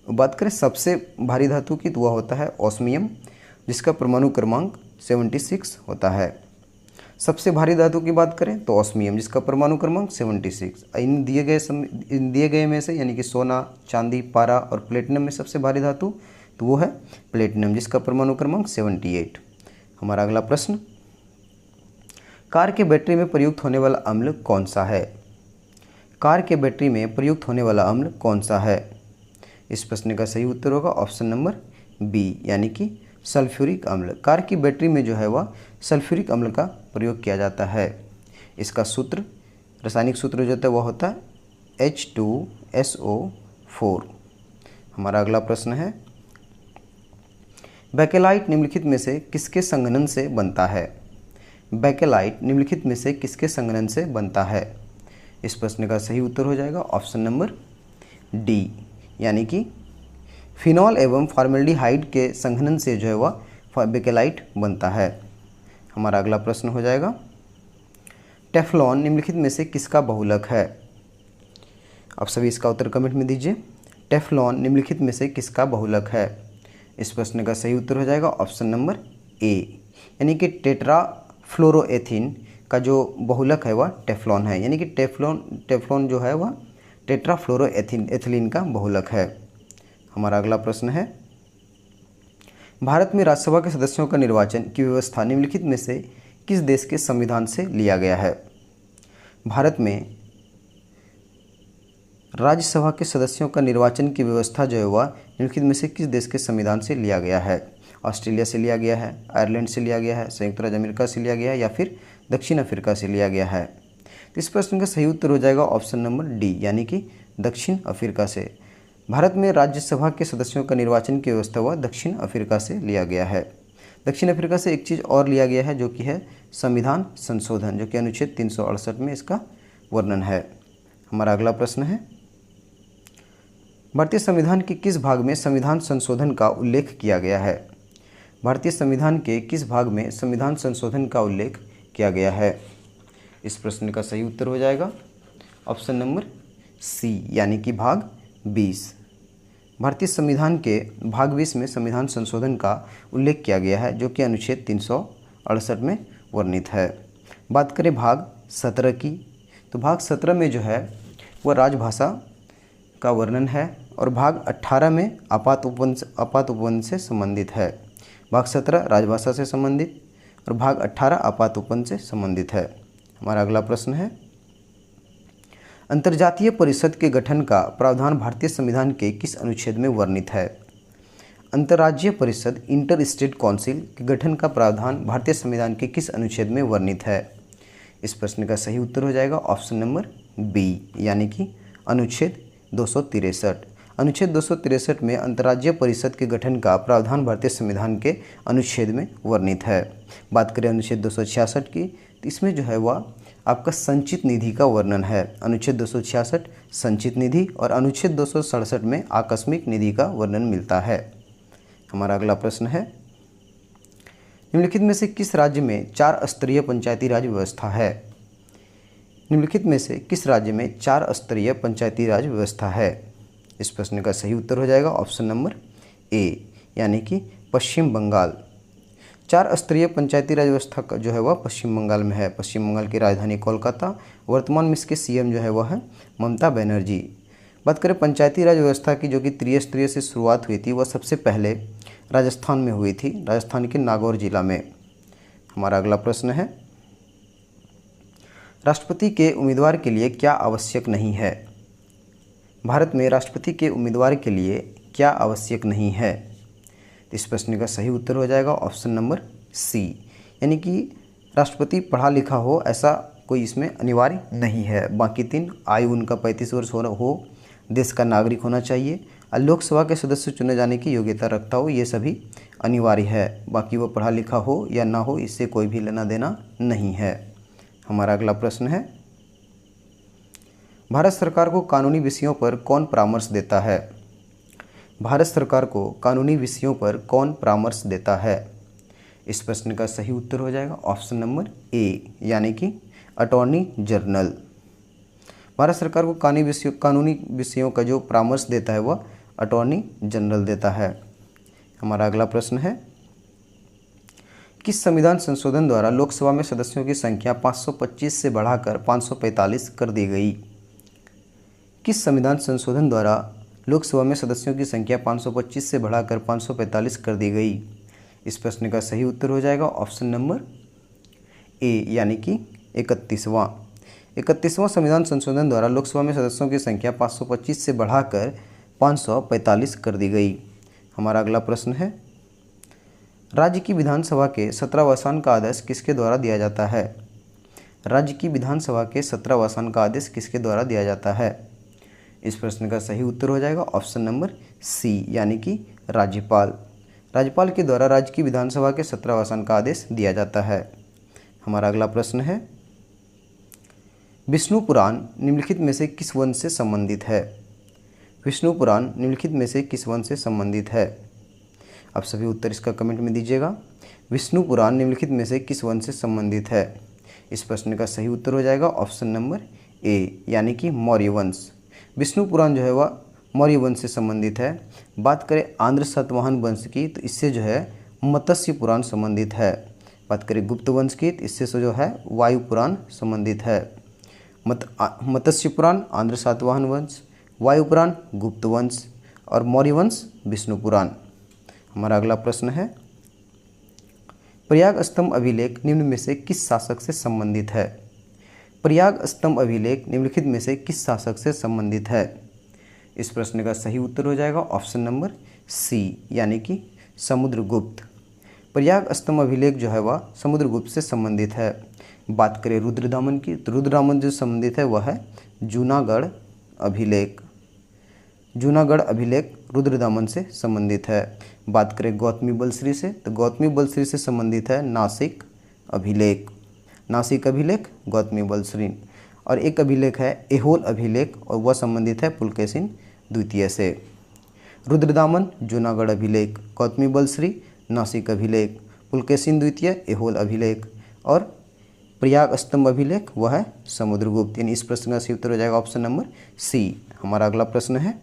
बात करें सबसे भारी धातु की, तो वह होता है ऑस्मियम, जिसका परमाणु क्रमांक 76 होता है। सबसे भारी धातु की बात करें तो ऑस्मियम, जिसका परमाणु क्रमांक 76। इन दिए गए में से, यानी कि सोना, चांदी, पारा और प्लेटिनम में सबसे भारी धातु तो वो है प्लेटिनम, जिसका परमाणु क्रमांक 78। हमारा अगला प्रश्न, कार के बैटरी में प्रयुक्त होने वाला अम्ल कौन सा है? कार के बैटरी में प्रयुक्त होने वाला अम्ल कौन सा है? इस प्रश्न का सही उत्तर होगा ऑप्शन नंबर बी, यानी कि सल्फ्यूरिक अम्ल। कार की बैटरी में जो है वह सल्फ्यूरिक अम्ल का प्रयोग किया जाता है। इसका सूत्र, रासायनिक सूत्र जो होता है वह होता है H2SO4। हमारा अगला प्रश्न है, बेकेलाइट निम्नलिखित में से किसके संघनन से बनता है? बेकेलाइट निम्नलिखित में से किसके संघनन से बनता है? इस प्रश्न का सही उत्तर हो जाएगा ऑप्शन नंबर डी, यानी कि फिनॉल एवं फॉर्मेल्डिहाइड के संघनन से जो है वह बेकेलाइट बनता है। हमारा अगला प्रश्न हो जाएगा, टेफ्लॉन निम्नलिखित में से किसका बहुलक है? आप सभी इसका उत्तर कमेंट में दीजिए। टेफ्लॉन निम्नलिखित में से किसका बहुलक है? इस प्रश्न का सही उत्तर हो जाएगा ऑप्शन नंबर ए, यानी कि टेट्राफ्लोरोएथिन का जो बहुलक है वह टेफ्लॉन है, यानी कि टेफ्लॉन जो है वह टेट्राफ्लोरोएथिलीन का बहुलक है। हमारा अगला प्रश्न है, भारत में राज्यसभा के सदस्यों का निर्वाचन की व्यवस्था निम्नलिखित में से किस देश के संविधान से लिया गया है? भारत में राज्यसभा के सदस्यों का निर्वाचन की व्यवस्था जो है वह निम्नलिखित में से किस देश के संविधान से लिया गया है? ऑस्ट्रेलिया से लिया गया है, आयरलैंड से लिया गया है, संयुक्त राज्य अमेरिका से लिया गया है या फिर दक्षिण अफ्रीका से लिया गया है? तो इस प्रश्न का सही उत्तर हो जाएगा ऑप्शन नंबर डी, यानी कि दक्षिण अफ्रीका से। भारत में राज्यसभा के सदस्यों का निर्वाचन की व्यवस्था वह दक्षिण अफ्रीका से लिया गया है। दक्षिण अफ्रीका से एक चीज़ और लिया गया है जो कि है संविधान संशोधन, जो कि अनुच्छेद 368 में इसका वर्णन है। हमारा अगला प्रश्न है, भारतीय संविधान के किस भाग में संविधान संशोधन का उल्लेख किया गया है? भारतीय संविधान के किस भाग में संविधान संशोधन का उल्लेख किया गया है? इस प्रश्न का सही उत्तर हो जाएगा ऑप्शन नंबर सी, यानी कि भाग 20। भारतीय संविधान के भाग 20 में संविधान संशोधन का उल्लेख किया गया है, जो कि अनुच्छेद 368 में वर्णित है। बात करें भाग 17 की, तो भाग 17 में जो है वह राजभाषा का वर्णन है और भाग 18 में आपात उपवन से संबंधित है। भाग 17 राजभाषा से संबंधित और भाग 18 आपात उपवन से संबंधित है। हमारा अगला प्रश्न है, अंतर्जातीय परिषद के गठन का प्रावधान भारतीय संविधान के किस अनुच्छेद में वर्णित है? अंतर्राज्यीय परिषद इंटर स्टेट काउंसिल के गठन का प्रावधान भारतीय संविधान के किस अनुच्छेद में वर्णित है? इस प्रश्न का सही उत्तर हो जाएगा ऑप्शन नंबर बी, यानी कि अनुच्छेद 263। अनुच्छेद 263 में अंतर्राज्यीय परिषद के गठन का प्रावधान भारतीय संविधान के अनुच्छेद में वर्णित है। बात करें अनुच्छेद 266 की, तो इसमें जो है वह आपका संचित निधि का वर्णन है। अनुच्छेद 266 संचित निधि और अनुच्छेद 267 में आकस्मिक निधि का वर्णन मिलता है। हमारा अगला प्रश्न है, निम्नलिखित में से किस राज्य में 4 स्तरीय पंचायती राज व्यवस्था है? निम्नलिखित में से किस राज्य में 4 स्तरीय पंचायती राज व्यवस्था है? इस प्रश्न का सही उत्तर हो जाएगा ऑप्शन नंबर ए, यानी कि पश्चिम बंगाल। 4 स्तरीय पंचायती राज व्यवस्था का जो है वह पश्चिम बंगाल में है। पश्चिम बंगाल की राजधानी कोलकाता। वर्तमान में इसके सीएम जो है वह है ममता बनर्जी। बात करें पंचायती राज व्यवस्था की, जो कि त्रिस्तरीय से शुरुआत हुई थी, वह सबसे पहले राजस्थान में हुई थी, राजस्थान के नागौर जिला में। हमारा अगला प्रश्न है, राष्ट्रपति के उम्मीदवार के लिए क्या आवश्यक नहीं है? भारत में राष्ट्रपति के उम्मीदवार के लिए क्या आवश्यक नहीं है? इस प्रश्न का सही उत्तर हो जाएगा ऑप्शन नंबर सी, यानी कि राष्ट्रपति पढ़ा लिखा हो ऐसा कोई इसमें अनिवार्य नहीं है। बाकी 3 आयु उनका 35 वर्ष हो, देश का नागरिक होना चाहिए और लोकसभा के सदस्य चुने जाने की योग्यता रखता हो, ये सभी अनिवार्य है। बाकी वो पढ़ा लिखा हो या ना हो, इससे कोई भी लेना देना नहीं है। हमारा अगला प्रश्न है, भारत सरकार को कानूनी विषयों पर कौन परामर्श देता है? भारत सरकार को कानूनी विषयों पर कौन परामर्श देता है? इस प्रश्न का सही उत्तर हो जाएगा ऑप्शन नंबर ए, यानी कि अटॉर्नी जनरल। भारत सरकार को कानूनी विषयों का जो परामर्श देता है वह अटॉर्नी जनरल देता है। हमारा अगला प्रश्न है, किस संविधान संशोधन द्वारा लोकसभा में सदस्यों की संख्या 525 से बढ़ाकर 545 कर दी गई? किस संविधान संशोधन द्वारा लोकसभा में सदस्यों की संख्या 525 से बढ़ाकर 545 कर दी गई? इस प्रश्न का सही उत्तर हो जाएगा ऑप्शन नंबर ए, यानी कि 31वां संविधान संशोधन द्वारा लोकसभा में सदस्यों की संख्या 525 से बढ़ाकर 545 कर दी गई। हमारा अगला प्रश्न है, राज्य की विधानसभा के 17वां का आदेश किसके द्वारा दिया जाता है? राज्य की विधानसभा के 17वां का आदेश किसके द्वारा दिया जाता है? इस प्रश्न का सही उत्तर हो जाएगा ऑप्शन नंबर सी, यानी कि राज्यपाल। राज्यपाल के द्वारा राज्य की विधानसभा के 17वां का आदेश दिया जाता है। हमारा अगला प्रश्न है, विष्णु पुराण निम्नलिखित में से किस वंश से संबंधित है? विष्णु पुराण निम्नलिखित में से किस वंश से संबंधित है? आप सभी उत्तर इसका कमेंट में दीजिएगा। विष्णु पुराण निम्नलिखित में से किस वंश से संबंधित है? इस प्रश्न का सही उत्तर हो जाएगा ऑप्शन नंबर ए, यानी कि मौर्य वंश। विष्णु पुराण जो है वह मौर्य वंश से संबंधित है। बात करें आंध्र सातवाहन वंश की, तो इससे जो है मत्स्य पुराण संबंधित है। बात करें गुप्त वंश की, तो इससे जो है वायु पुराण संबंधित है। मत्स्य पुराण आंध्र सातवाहन वंश, वायु पुराण गुप्त वंश और मौर्य वंश विष्णु पुराण। हमारा अगला प्रश्न है, प्रयाग स्तंभ अभिलेख निम्न में से किस शासक से संबंधित है? प्रयाग स्तंभ अभिलेख निम्नलिखित में से किस शासक से संबंधित है? इस प्रश्न का सही उत्तर हो जाएगा ऑप्शन नंबर सी, यानी कि समुद्रगुप्त। प्रयाग स्तंभ अभिलेख जो है वह समुद्रगुप्त से संबंधित है। बात करें रुद्रदामन की, तो रुद्रदामन जो संबंधित है वह है जूनागढ़ अभिलेख। जूनागढ़ अभिलेख रुद्रदामन से संबंधित है। बात करें गौतमी बलश्री से, तो गौतमी बलश्री से संबंधित है नासिक अभिलेख। नासिक अभिलेख गौतमी बलश्री। और एक अभिलेख है एहोल अभिलेख और वह संबंधित है पुलकेशिन द्वितीय से। रुद्रदामन जूनागढ़ अभिलेख, गौतमी बलश्री नासिक अभिलेख, पुलकेशिन द्वितीय एहोल अभिलेख और प्रयाग स्तंभ अभिलेख वह है समुद्रगुप्त। यानी इस प्रश्न का सही उत्तर हो जाएगा ऑप्शन नंबर सी। हमारा अगला प्रश्न है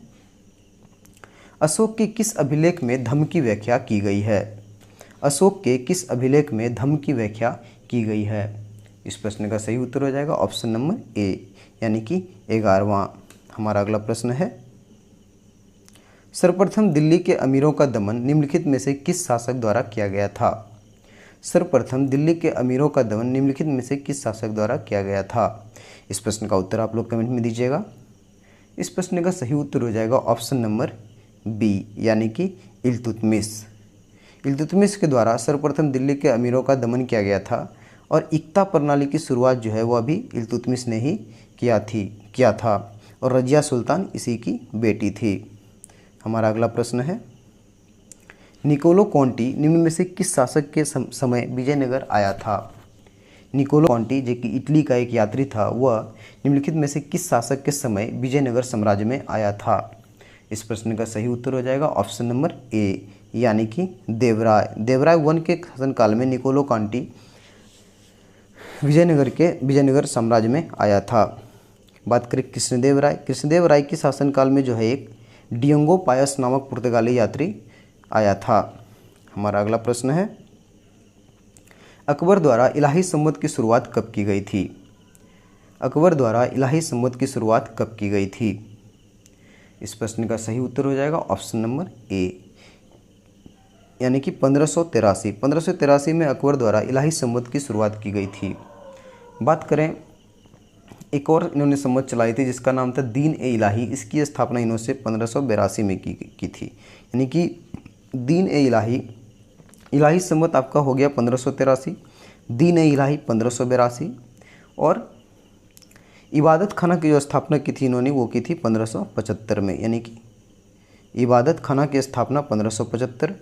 अशोक के किस अभिलेख में धम्म की व्याख्या की गई है? अशोक के किस अभिलेख में धम्म की व्याख्या की गई है? इस प्रश्न का सही उत्तर हो जाएगा ऑप्शन नंबर ए यानी कि 11वां। हमारा अगला प्रश्न है सर्वप्रथम दिल्ली के अमीरों का दमन निम्नलिखित में से किस शासक द्वारा किया गया था? सर्वप्रथम दिल्ली के अमीरों का दमन निम्नलिखित में से किस शासक द्वारा किया गया था? इस प्रश्न का उत्तर आप लोग कमेंट में दीजिएगा। इस प्रश्न का सही उत्तर हो जाएगा ऑप्शन नंबर बी यानी कि इल्तुतमिश। इल्तुतमिश के द्वारा सर्वप्रथम दिल्ली के अमीरों का दमन किया गया था और इक्ता प्रणाली की शुरुआत जो है वह भी इल्तुतमिश ने ही किया था और रजिया सुल्तान इसी की बेटी थी। हमारा अगला प्रश्न है निकोलो कॉन्टी निम्न में से किस शासक के समय विजयनगर आया था? निकोलो कॉन्टी जो कि इटली का एक यात्री था वह निम्नलिखित में से किस शासक के समय विजयनगर साम्राज्य में आया था? इस प्रश्न का सही उत्तर हो जाएगा ऑप्शन नंबर ए यानी कि देवराय। देवराय वन के शासनकाल में निकोलो कॉन्टी विजयनगर साम्राज्य में आया था। बात करें कृष्णदेव राय। कृष्णदेव राय के शासनकाल में जो है एक डियोंगो पायस नामक पुर्तगाली यात्री आया था। हमारा अगला प्रश्न है अकबर द्वारा इलाही संवत की शुरुआत कब की गई थी? अकबर द्वारा इलाही संवत की शुरुआत कब की गई थी? इस प्रश्न का सही उत्तर हो जाएगा ऑप्शन नंबर ए यानी कि 1583 में अकबर द्वारा इलाही संवत की शुरुआत की गई थी। बात करें एक और इन्होंने संवत चलाई थी जिसका नाम था दीन ए इलाही। इसकी स्थापना इन्होंने 1582 में की थी। यानी कि दीन ए इलाही संवत आपका हो गया 1583, दीन ए इलाही 1582 और इबादत खाना की जो स्थापना की थी इन्होंने वो की थी 1575 में। यानी कि इबादत खाना की स्थापना 1575,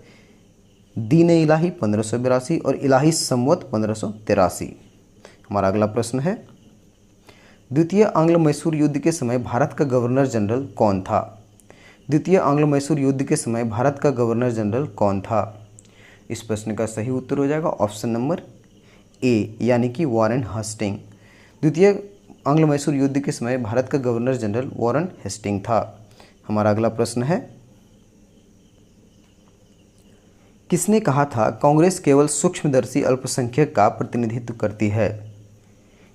दीन ए इलाही 1582 और इलाही संवत 1583। हमारा अगला प्रश्न है द्वितीय आंग्ल मैसूर युद्ध के समय भारत का गवर्नर जनरल कौन था? द्वितीय आंग्ल मैसूर युद्ध के समय भारत का गवर्नर जनरल कौन था? इस प्रश्न का सही उत्तर हो जाएगा ऑप्शन नंबर ए यानी कि वॉरेन हेस्टिंग। द्वितीय आंग्ल मैसूर युद्ध के समय भारत का गवर्नर जनरल वॉरेन हेस्टिंग था। हमारा अगला प्रश्न है किसने कहा था कांग्रेस केवल सूक्ष्मदर्शी अल्पसंख्यक का प्रतिनिधित्व करती है?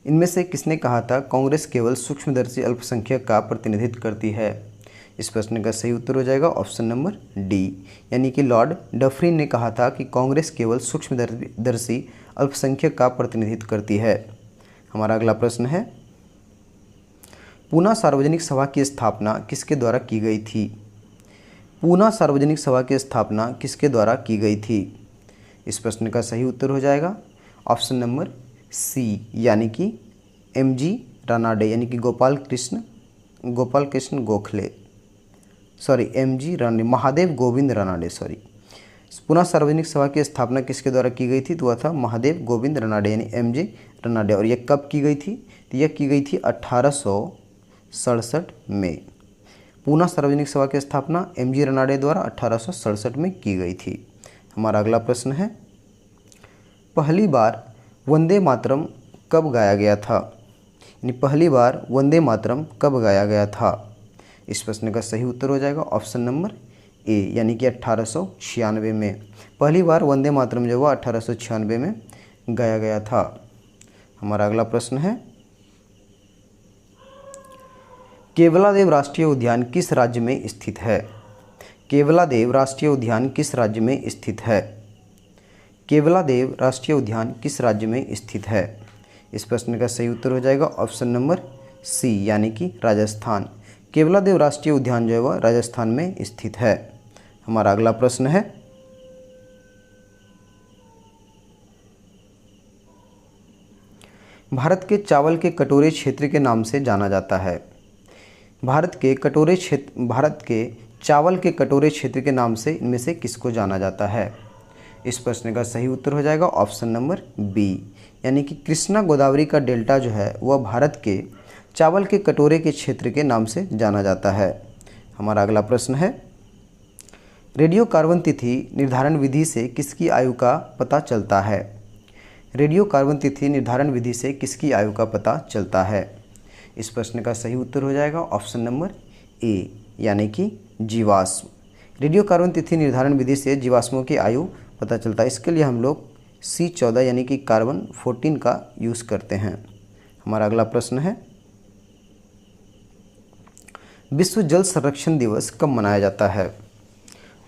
इनमें से किसने कहा था कांग्रेस केवल सूक्ष्मदर्शी अल्पसंख्यक का प्रतिनिधित्व करती है? इस प्रश्न का सही उत्तर हो जाएगा ऑप्शन नंबर डी यानी कि लॉर्ड डफरिन ने कहा था कि कांग्रेस केवल सूक्ष्मदर्शी अल्पसंख्यक का प्रतिनिधित्व करती है। हमारा अगला प्रश्न है पूना सार्वजनिक सभा की स्थापना किसके द्वारा की गई थी? पूना सार्वजनिक सभा की स्थापना किसके द्वारा की गई थी? इस प्रश्न का सही उत्तर हो जाएगा ऑप्शन नंबर सी यानी कि एमजी रानाडे यानी कि गोपाल कृष्ण गोखले एमजी रानाडे महादेव गोविंद रानाडे पुनः सार्वजनिक सभा की स्थापना किसके द्वारा की गई थी? तो वह था महादेव गोविंद रानाडे यानी एमजी रानाडे। और यह कब की गई थी? तो यह की गई थी 1867 में। पूना सार्वजनिक सभा की स्थापना एमजी रानाडे द्वारा 1867 में की गई थी। हमारा अगला प्रश्न है पहली बार वंदे मातरम कब गाया गया था? यानी पहली बार वंदे मातरम कब गाया गया था? इस प्रश्न का सही उत्तर हो जाएगा ऑप्शन नंबर ए यानी कि 1896 में। पहली बार वंदे मातरम जो हुआ 1896 में गाया गया था। हमारा अगला प्रश्न है केवलादेव राष्ट्रीय उद्यान किस राज्य में स्थित है? केवलादेव राष्ट्रीय उद्यान किस राज्य में स्थित है? केवलादेव राष्ट्रीय उद्यान किस राज्य में स्थित है? इस प्रश्न का सही उत्तर हो जाएगा ऑप्शन नंबर सी यानी कि राजस्थान। केवलादेव राष्ट्रीय उद्यान जो है वह राजस्थान में स्थित है। हमारा अगला प्रश्न है भारत के चावल के कटोरे क्षेत्र के नाम से जाना जाता है। भारत के चावल के कटोरे क्षेत्र के नाम से इनमें से किसको जाना जाता है? इस प्रश्न का सही उत्तर हो जाएगा ऑप्शन नंबर बी, यानी कि कृष्णा गोदावरी का डेल्टा जो है वह भारत के चावल के कटोरे के क्षेत्र के नाम से जाना जाता है। हमारा अगला प्रश्न है, रेडियो कार्बन तिथि निर्धारण विधि से किसकी आयु का पता चलता है? रेडियो कार्बन तिथि निर्धारण विधि से किसकी आयु का पता चलता है? इस प्रश्न का सही उत्तर हो जाएगा ऑप्शन नंबर ए, यानी कि जीवाश्म। रेडियो कार्बन तिथि निर्धारण विधि से जीवाश्मों की आयु पता चलता है। इसके लिए हम लोग C14 यानी कि कार्बन 14 का यूज़ करते हैं। हमारा अगला प्रश्न है, विश्व जल संरक्षण दिवस कब मनाया जाता है?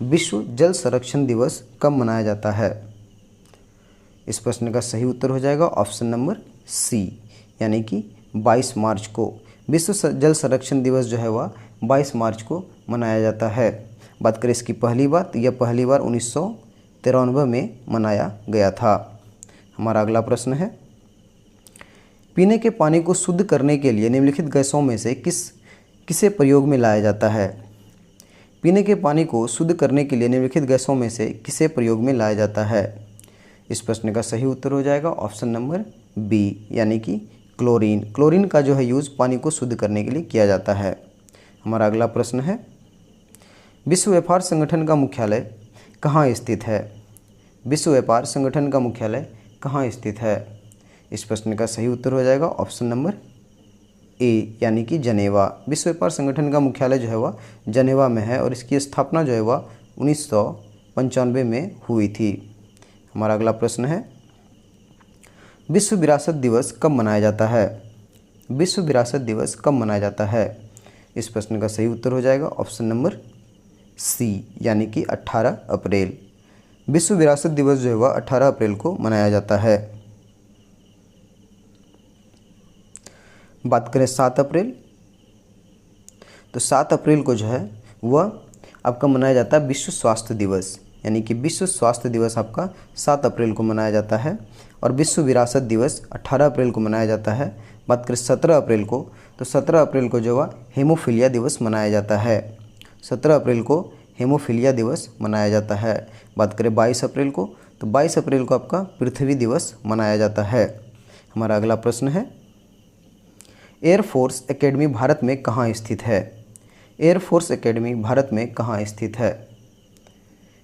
विश्व जल संरक्षण दिवस कब मनाया जाता है? इस प्रश्न का सही उत्तर हो जाएगा ऑप्शन नंबर सी, यानी कि 22 मार्च को। विश्व जल संरक्षण दिवस जो है वह 22 मार्च को मनाया जाता है। बात करें इसकी पहली बार, तो यह पहली बार 1993 में मनाया गया था। हमारा अगला प्रश्न है, पीने के पानी को शुद्ध करने के लिए निम्नलिखित गैसों में से किसे प्रयोग में लाया जाता है? पीने के पानी को शुद्ध करने के लिए निम्नलिखित गैसों में से किसे प्रयोग में लाया जाता है? इस प्रश्न का सही उत्तर हो जाएगा ऑप्शन नंबर बी, यानी कि क्लोरीन। क्लोरीन का जो है यूज़ पानी को शुद्ध करने के लिए किया जाता है। हमारा अगला प्रश्न है, विश्व व्यापार संगठन का मुख्यालय कहाँ स्थित है? विश्व व्यापार संगठन का मुख्यालय कहाँ स्थित है? इस प्रश्न का सही उत्तर हो जाएगा ऑप्शन नंबर ए, यानी कि जनेवा। विश्व व्यापार संगठन का मुख्यालय जो है वह जनेवा में है और इसकी स्थापना जो है वह 1995 में हुई थी। हमारा अगला प्रश्न है, विश्व विरासत दिवस कब मनाया जाता है? विश्व विरासत दिवस कब मनाया जाता है? इस प्रश्न का सही उत्तर हो जाएगा ऑप्शन नंबर सी, यानी कि 18 अप्रैल। विश्व विरासत दिवस जो है वह 18 अप्रैल को मनाया जाता है। बात करें 7 अप्रैल, तो 7 अप्रैल को जो है वह आपका मनाया जाता है विश्व स्वास्थ्य दिवस, यानी कि विश्व स्वास्थ्य दिवस आपका 7 अप्रैल को मनाया जाता है। और विश्व विरासत दिवस 18 अप्रैल को मनाया जाता है। बात करें 17 अप्रैल को, तो 17 अप्रैल को जो है हेमोफीलिया दिवस मनाया जाता है। 17 अप्रैल को हेमोफीलिया दिवस मनाया जाता है। बात करें 22 अप्रैल को, तो 22 अप्रैल को आपका पृथ्वी दिवस मनाया जाता है। हमारा अगला प्रश्न है, एयरफोर्स एकेडमी भारत में कहाँ स्थित है? एयरफोर्स एकेडमी भारत में कहाँ स्थित है?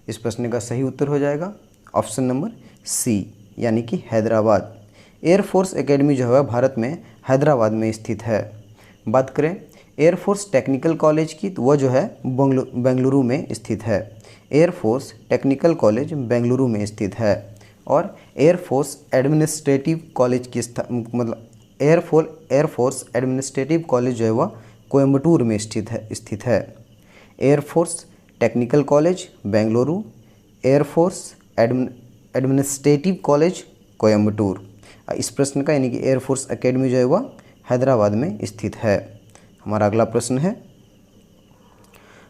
इस प्रश्न का सही उत्तर हो जाएगा ऑप्शन नंबर सी, यानी कि हैदराबाद। एयरफोर्स एकेडमी जो है भारत में हैदराबाद में स्थित है। बात करें एयरफोर्स टेक्निकल कॉलेज की, तो वह जो है बेंगलुरु में स्थित है। एयरफोर्स टेक्निकल कॉलेज बेंगलुरु में स्थित है। और एयरफोर्स एडमिनिस्ट्रेटिव कॉलेज की एयरफोर्स एडमिनिस्ट्रेटिव कॉलेज जो है वह कोयम्बटूर में स्थित है। Air force technical college Bengaluru, air force administrative college Coimbatore. इस प्रश्न का यानी कि एयरफोर्स एकेडमी जो है वह हैदराबाद में स्थित है। हमारा अगला प्रश्न है,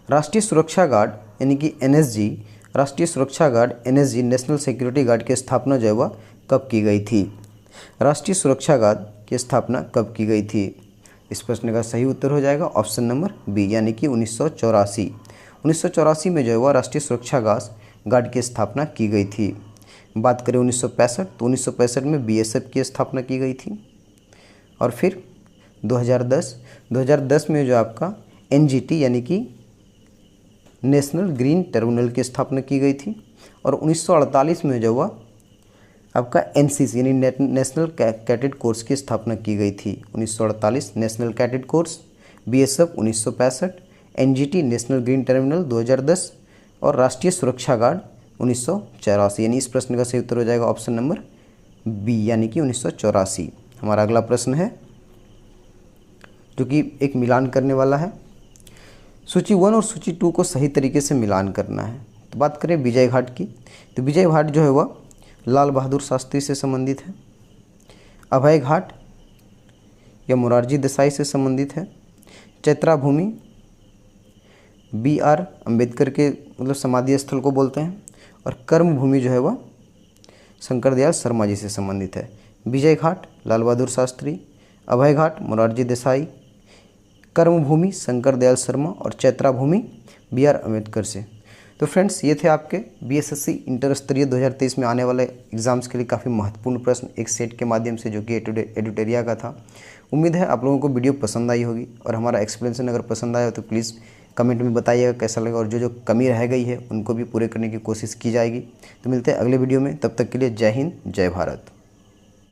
राष्ट्रीय सुरक्षा गार्ड यानी कि एनएसजी, राष्ट्रीय सुरक्षा guard NSG national security guard की स्थापना जो है वह कब की गई थी? राष्ट्रीय सुरक्षा गार्ड की स्थापना कब की गई थी? इस प्रश्न का सही उत्तर हो जाएगा ऑप्शन नंबर बी, यानी कि 1984। 1984 में जो है वह राष्ट्रीय सुरक्षा गार्ड की स्थापना की गई थी। बात करें 1965, तो 1965 में बीएसएफ की स्थापना की गई थी। और फिर 2010 में जो आपका एनजीटी यानी कि नेशनल ग्रीन ट्रिब्यूनल की स्थापना की गई थी। और 1948 में जो हुआ आपका एनसीसी यानी नेशनल कैडेट कोर्स की स्थापना की गई थी। 1948 national cadet course, BSF 1965, NGT national green tribunal 2010 और राष्ट्रीय सुरक्षा गार्ड 1984। यानी इस प्रश्न का सही उत्तर हो जाएगा ऑप्शन नंबर बी, यानी कि 1984। हमारा अगला प्रश्न है जो कि एक मिलान करने वाला है। सूची 1 और सूची 2 को सही तरीके से मिलान करना है। तो बात करें विजय घाट की, तो विजय घाट जो है वह लाल बहादुर शास्त्री से संबंधित है। अभय घाट या मोरारजी देसाई से संबंधित है। चैत्रा भूमि BR अम्बेडकर के समाधि स्थल को बोलते हैं। और कर्म भूमि जो है वह शंकर दयाल शर्मा जी से संबंधित है। विजय घाट लाल बहादुर शास्त्री, अभय घाट मोरारजी देसाई, कर्मभूमि शंकर दयाल शर्मा और चैत्रा भूमि BR अम्बेडकर से। तो फ्रेंड्स, ये थे आपके BSSC इंटर स्तरीय 2023 में आने वाले एग्जाम्स के लिए काफ़ी महत्वपूर्ण प्रश्न एक सेट के माध्यम से, जो कि एडुटेरिया का था। उम्मीद है आप लोगों को वीडियो पसंद आई होगी, और हमारा एक्सप्लेनेशन अगर पसंद आया तो प्लीज़ कमेंट में बताइएगा कैसा लगा, और जो कमी रह गई है उनको भी पूरे करने की कोशिश की जाएगी। तो मिलते हैं अगले वीडियो में, तब तक के लिए जय हिंद जय भारत।